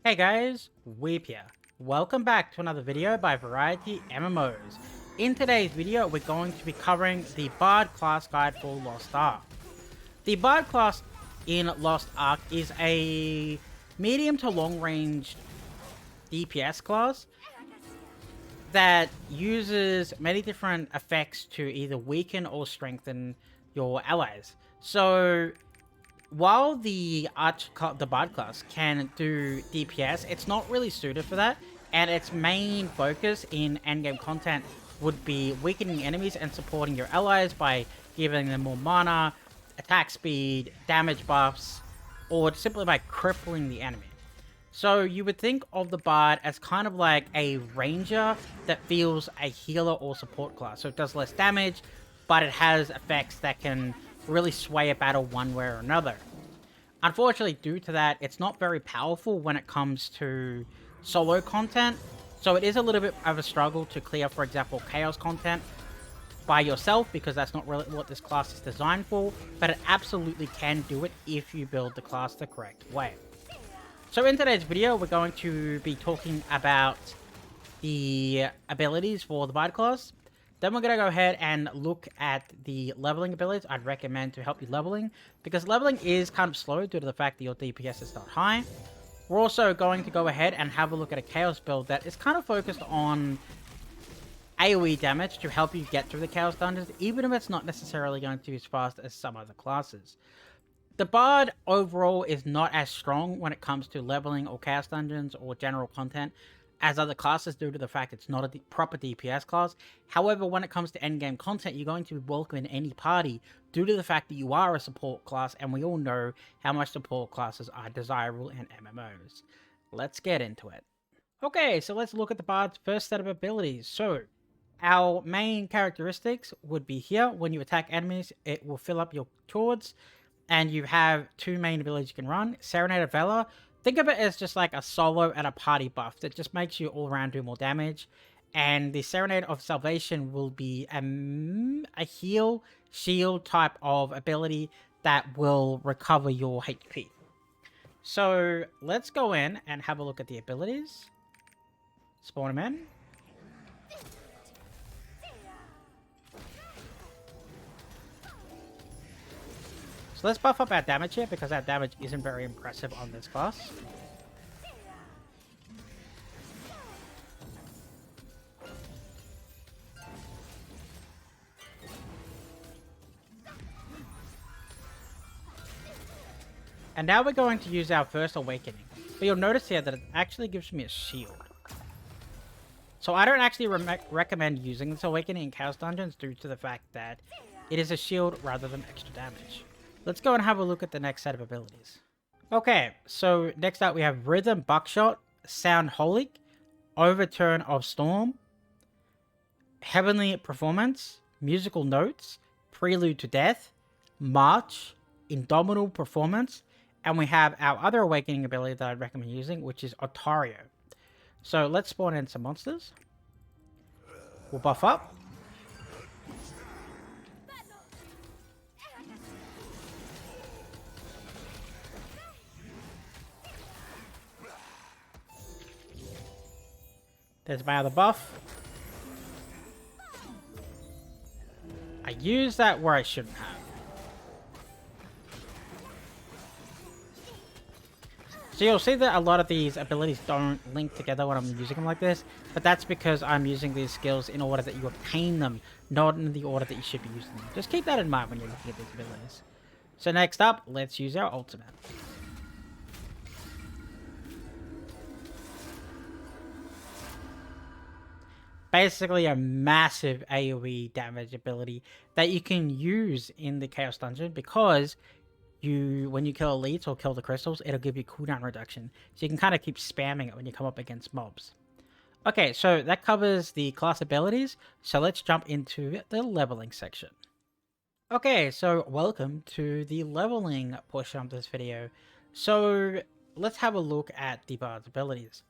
Hey guys, Weep here. Welcome back to another video by Variety MMOs. In today's video, we're going to be covering the Bard class guide for Lost Ark. The Bard class in Lost Ark is a medium to long range DPS class that uses many different effects to either weaken or strengthen your allies. So while the Bard class can do DPS, it's not really suited for that, and its main focus in endgame content would be weakening enemies and supporting your allies by giving them more mana, attack speed, damage buffs, or simply by crippling the enemy. So you would think of the Bard as kind of like a ranger that feels a healer or support class. So it does less damage, but it has effects that can really sway a battle one way or another. Unfortunately, due to that, it's not very powerful when it comes to solo content. So it is a little bit of a struggle to clear, for example, chaos content by yourself, because that's not really what this class is designed for, but it absolutely can do it if you build the class the correct way. So in today's video, we're going to be talking about the abilities for the Bard class. Then we're going to go ahead and look at the leveling abilities I'd recommend to help you leveling, because leveling is kind of slow due to the fact that your DPS is not high. We're also going to go ahead and have a look at a Chaos build that is kind of focused on AoE damage to help you get through the Chaos dungeons, even if it's not necessarily going to be as fast as some other classes. The Bard overall is not as strong when it comes to leveling or Chaos dungeons or general content as other classes due to the fact it's not a proper DPS class. However, when it comes to endgame content, you're going to be welcome in any party due to the fact that you are a support class, and we all know how much support classes are desirable in MMOs. Let's get into it. Okay, so let's look at the Bard's first set of abilities. So, our main characteristics would be here. When you attack enemies, it will fill up your chords, and you have two main abilities you can run. Serenade of Valor. Think of it as just like a solo and a party buff that just makes you all around do more damage. And the Serenade of Salvation will be a heal shield type of ability that will recover your HP. So let's go in and have a look at the abilities. Spawn them in. So let's buff up our damage here, because our damage isn't very impressive on this class. And now we're going to use our first awakening. But you'll notice here that it actually gives me a shield. So I don't actually recommend using this awakening in Chaos Dungeons due to the fact that it is a shield rather than extra damage. Let's go and have a look at the next set of abilities. Okay, so next up we have Rhythm Buckshot, Sound Holic, Overturn of Storm, Heavenly Performance, Musical Notes, Prelude to Death, March, Indomitable Performance, and we have our other awakening ability that I'd recommend using, which is Otario. So let's spawn in some monsters. We'll buff up. There's my other buff. I used that where I shouldn't have. So you'll see that a lot of these abilities don't link together when I'm using them like this, but that's because I'm using these skills in order that you obtain them, not in the order that you should be using them. Just keep that in mind when you're looking at these abilities. So next up, let's use our ultimate. Basically a massive AoE damage ability that you can use in the Chaos Dungeon, because when you kill elites or kill the crystals, it'll give you cooldown reduction. So you can kind of keep spamming it when you come up against mobs. Okay, so that covers the class abilities. So let's jump into the leveling section. Okay, so welcome to the leveling portion of this video. So let's have a look at the Bard's abilities.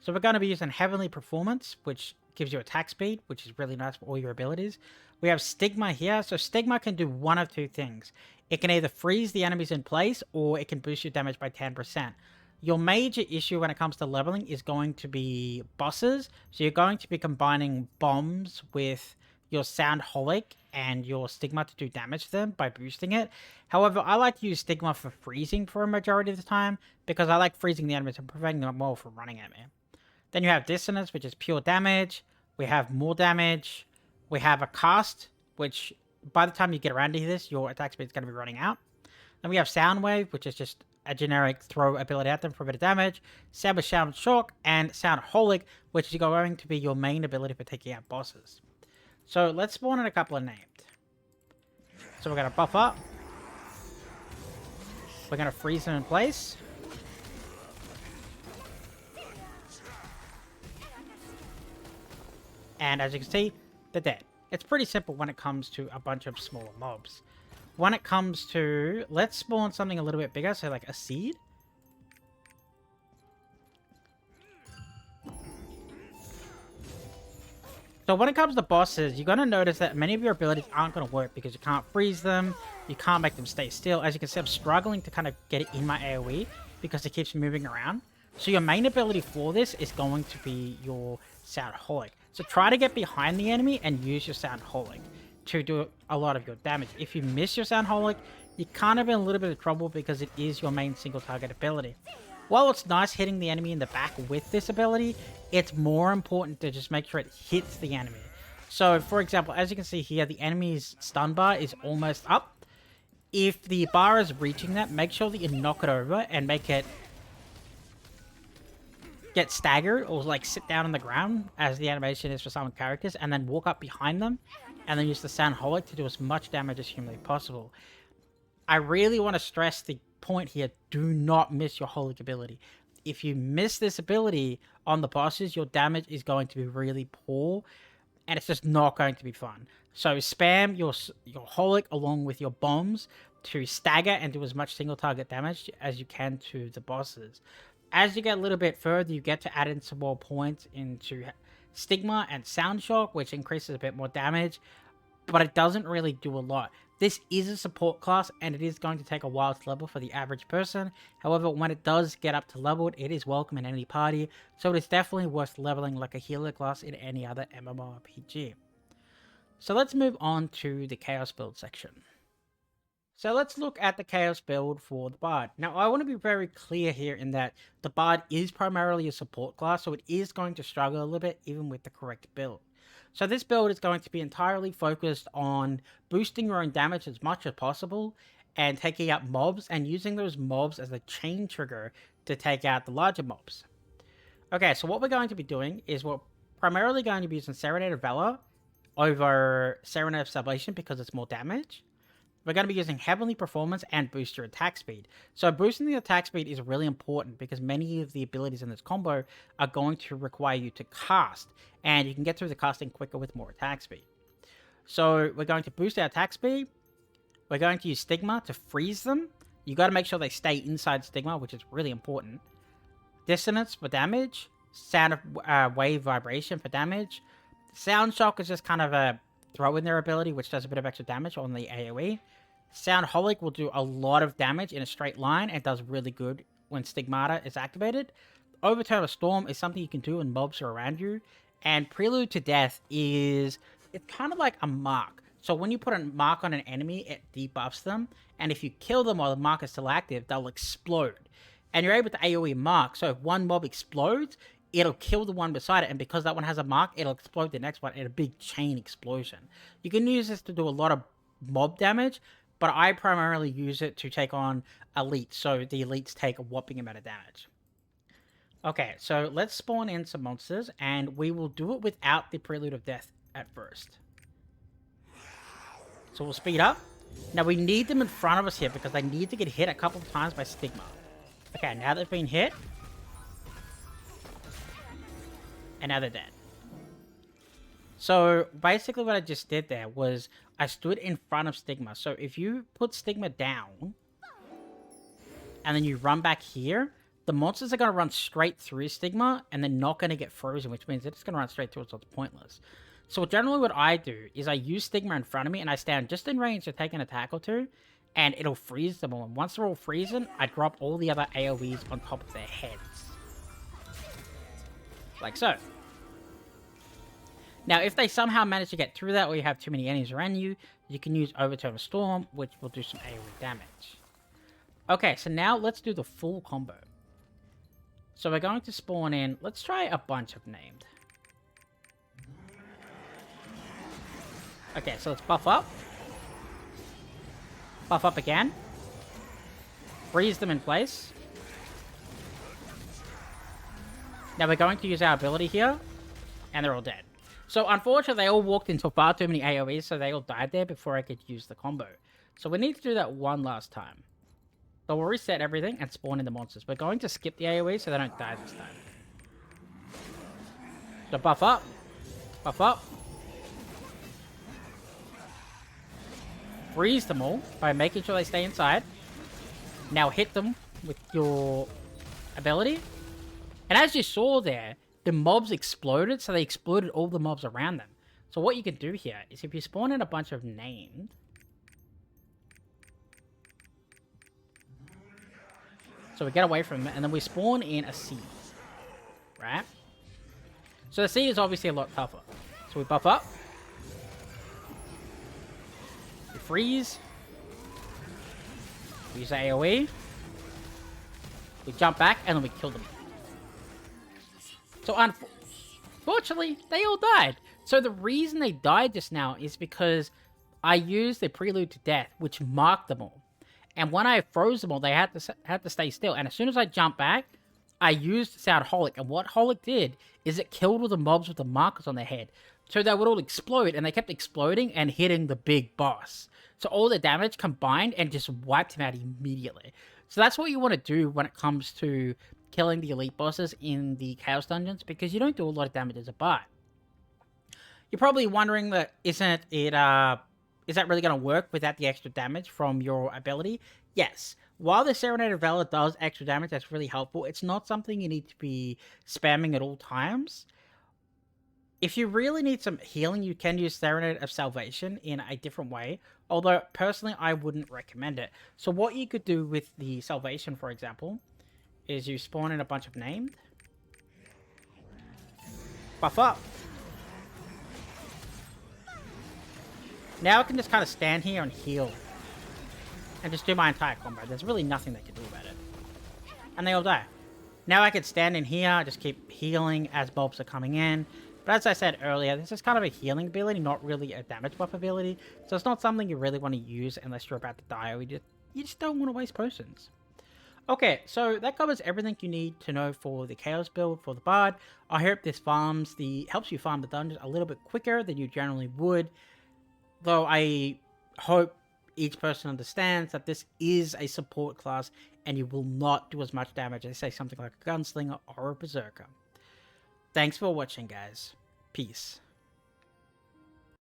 So we're going to be using Heavenly Performance, which gives you attack speed, which is really nice for all your abilities. We have Stigma here. So Stigma can do one of two things. It can either freeze the enemies in place, or it can boost your damage by 10%. Your major issue when it comes to leveling is going to be bosses. So you're going to be combining bombs with your Soundholic and your Stigma to do damage to them by boosting it. However, I like to use Stigma for freezing for a majority of the time because I like freezing the enemies and preventing them all from running at me. Then you have Dissonance, which is pure damage. We have more damage. We have a cast, which by the time you get around to this, your attack speed is going to be running out. Then we have Soundwave, which is just a generic throw ability at them for a bit of damage. Saber Sound Shock and Soundholic, which is going to be your main ability for taking out bosses. So let's spawn in a couple of named. So we're going to buff up. We're going to freeze them in place. And as you can see, they're dead. It's pretty simple when it comes to a bunch of smaller mobs. When it comes to... Let's spawn something a little bit bigger, so like a seed. So when it comes to bosses, you're going to notice that many of your abilities aren't going to work because you can't freeze them, you can't make them stay still. As you can see, I'm struggling to kind of get it in my AoE because it keeps moving around. So your main ability for this is going to be your Soundholic. So try to get behind the enemy and use your Soundholic to do a lot of your damage. If you miss your Soundholic, you're kind of in a little bit of trouble because it is your main single target ability. While it's nice hitting the enemy in the back with this ability, it's more important to just make sure it hits the enemy. So, for example, as you can see here, the enemy's stun bar is almost up. If the bar is reaching that, make sure that you knock it over and make it get staggered or like sit down on the ground as the animation is for some characters, and then walk up behind them and then use the Soundholic to do as much damage as humanly possible. I really want to stress the point here, do not miss your Holic ability. If you miss this ability on the bosses, your damage is going to be really poor and it's just not going to be fun. So spam your Holic along with your bombs to stagger and do as much single target damage as you can to the bosses. As you get a little bit further, you get to add in some more points into Stigma and Sound Shock, which increases a bit more damage, but it doesn't really do a lot. This is a support class, and it is going to take a while to level for the average person. However, when it does get up to leveled, it is welcome in any party, so it is definitely worth leveling like a healer class in any other MMORPG. So let's move on to the Chaos build section. So let's look at the Chaos build for the Bard. Now, I want to be very clear here in that the Bard is primarily a support class, so it is going to struggle a little bit even with the correct build. So this build is going to be entirely focused on boosting your own damage as much as possible and taking out mobs and using those mobs as a chain trigger to take out the larger mobs. Okay, so what we're going to be doing is we're primarily going to be using Serenade of Valor over Serenade of Salvation because it's more damage. We're going to be using Heavenly Performance and boost your attack speed. So boosting the attack speed is really important because many of the abilities in this combo are going to require you to cast, and you can get through the casting quicker with more attack speed. So we're going to boost our attack speed. We're going to use Stigma to freeze them. You got to make sure they stay inside Stigma, which is really important. Dissonance for damage. Sound of Wave Vibration for damage. Sound Shock is just kind of a throw in their ability, which does a bit of extra damage on the AoE. Soundholic will do a lot of damage in a straight line and does really good when Stigmata is activated. Overturn of Storm is something you can do when mobs are around you. And Prelude to Death is... it's kind of like a mark. So when you put a mark on an enemy, it debuffs them. And if you kill them while the mark is still active, they'll explode. And you're able to AoE mark. So if one mob explodes, it'll kill the one beside it, and because that one has a mark, it'll explode the next one in a big chain explosion. You can use this to do a lot of mob damage, but I primarily use it to take on elites, so the elites take a whopping amount of damage. Okay, so let's spawn in some monsters, and we will do it without the Prelude of Death at first. So we'll speed up. Now we need them in front of us here, because they need to get hit a couple of times by Stigma. Okay, now they've been hit, and now they're dead. So basically what I just did there was I stood in front of Stigma. So if you put Stigma down and then you run back here, the monsters are going to run straight through Stigma and they're not going to get frozen, which means they're just going to run straight through it, so it's pointless. So generally what I do is I use Stigma in front of me and I stand just in range to take an attack or two, and it'll freeze them all. And once they're all freezing, I drop all the other AoEs on top of their heads. Like so. Now, if they somehow manage to get through that, or you have too many enemies around you, you can use Overturn of Storm, which will do some AoE damage. Okay, so now let's do the full combo. So we're going to spawn in, let's try a bunch of named. Okay, so let's buff up. Buff up again. Freeze them in place. Now we're going to use our ability here, and they're all dead. So unfortunately, they all walked into far too many AoEs, so they all died there before I could use the combo. So we need to do that one last time. So we'll reset everything and spawn in the monsters. We're going to skip the AoE so they don't die this time. So buff up. Buff up. Freeze them all by making sure they stay inside. Now hit them with your ability. And as you saw there, the mobs exploded, so they exploded all the mobs around them. So what you can do here is if you spawn in a bunch of named... So we get away from it, and then we spawn in a seed. Right? So the seed is obviously a lot tougher. So we buff up. We freeze. We use AoE. We jump back, and then we kill them. So unfortunately, they all died. So the reason they died just now is because I used the Prelude to Death, which marked them all. And when I froze them all, they had to stay still. And as soon as I jumped back, I used Sound Holic. And what Holic did is it killed all the mobs with the markers on their head. So they would all explode, and they kept exploding and hitting the big boss. So all the damage combined and just wiped him out immediately. So that's what you want to do when it comes to killing the elite bosses in the Chaos Dungeons, because you don't do a lot of damage as a bard. You're probably wondering that is that really going to work without the extra damage from your ability? Yes. While the Serenade of Valor does extra damage, that's really helpful. It's not something you need to be spamming at all times. If you really need some healing, you can use Serenade of Salvation in a different way. Although, personally, I wouldn't recommend it. So what you could do with the Salvation, for example, is you spawn in a bunch of named. Buff up. Now I can just kind of stand here and heal. And just do my entire combo. There's really nothing they can do about it. And they all die. Now I can stand in here, just keep healing as mobs are coming in. But as I said earlier, this is kind of a healing ability, not really a damage buff ability. So it's not something you really want to use unless you're about to die, or you just don't want to waste potions. Okay, so that covers everything you need to know for the Chaos build for the Bard. I hope this helps you farm the dungeons a little bit quicker than you generally would. Though I hope each person understands that this is a support class and you will not do as much damage as, say, something like a Gunslinger or a Berserker. Thanks for watching, guys. Peace.